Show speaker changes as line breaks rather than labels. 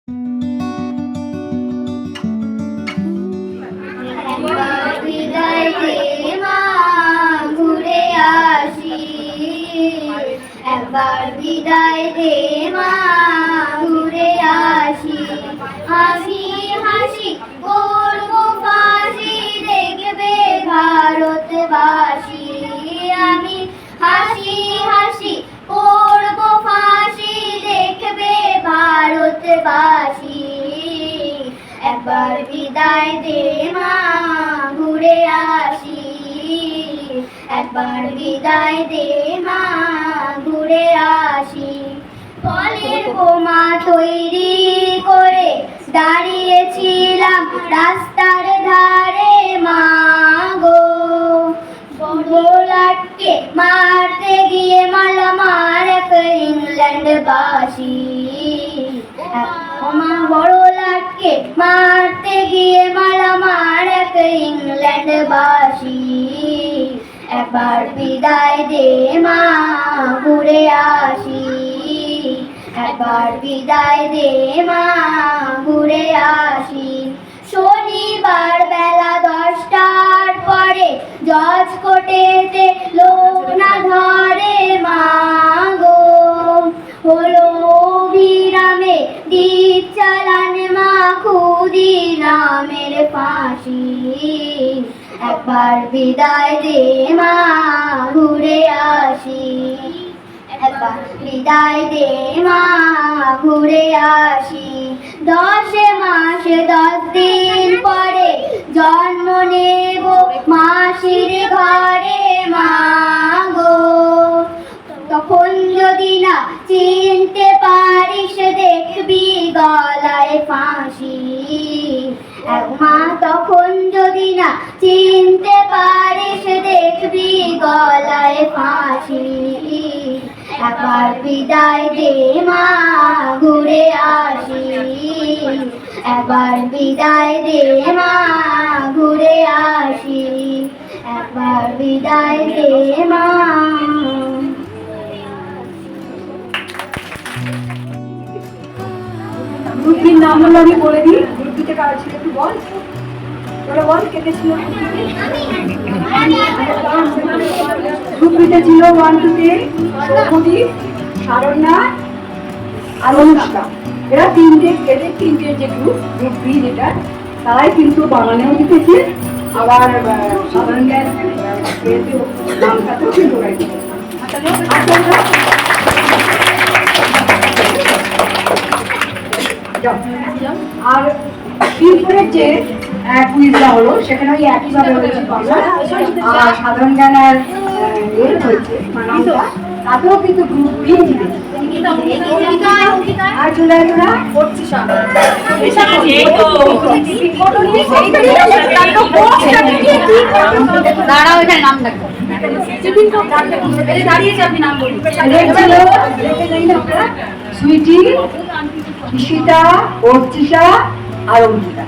বিদায় দে মা ঘুরে আসি, একবার বিদায় দে মা ঘুরে আসি। হাসি হাসি করবো ফাঁসি, দেখবে ভারতবাসী। আমি হাসি হাসি করবো ফাঁসি, দেখবে ভারতবাসী। একবার বিদায় দে মা ঘুরে আসি, একবার বিদায় দে মা ঘুরে আসি। কলের বোমা তৈরি করে দাঁড়িয়েছিলাম রাস্তার ধারে মা গো, বোলাটকে মারতে গিয়ে মালা মার ইংল্যান্ডবাসী। আমার বড় লাটকে মারতে গিয়ে মালা মার ইংল্যান্ডবাসী। একবার বিদায় দে মা ঘুরে আসি, একবার বিদায় দে মা ঘুরে আসি। শনিবার বেলা 10টার পরে জজ কোর্টেতে লোক না ধরে মা গো, হলো অবিরামে দ্বীপ চালান মা খুদি নামের ফাঁসি। একবার বিদায় দে মা ঘুরে আসি, একবার বিদায় দে মা ঘুরে আসি। 10 মাস 10 দিন পরে জন্ম নেব মাসির ঘরে মা গো, তখন যদি না চিনতে পারিস দেখবি গলায় ফাঁসি। মা তখন যদি না চিনতে পারিস দেখবি গলায় ফাঁসি। একবার বিদায় দে মা ঘুরে আসি, একবার বিদায় দে মা ঘুরে আসি, একবার বিদায় দে মা।
গ্রুপটির নাম হলো, আমি বলে দিই, গ্রুপটিতে কারা ছিল একটু বল, তোরা বল কে কে ছিল গ্রুপটিতে। ছিল 1 2 3 সৌমদীপ, শারণ্যা আর অনুষ্কা। এরা এদের তিনটে যে গ্রুপ বি যেটা, তারাই কিন্তু বাঙালিও জিতেছে, আবার সাধারণ জ্ঞান নামটাতেও কিন্তু আর বিলপুরের যে কুইজটা হলো সেখানে ওই একইভাবে হয়েছে আর সাধারণ জ্ঞান আর হয়েছে তাতেও কিন্তু গ্রুপ বি জিতেছে। আর চলে তোরা
দাঁড়াও, এখানে নাম দেখো।
সুইটি, ঈশিতা, অর্চিতা আর অঙ্কিতা।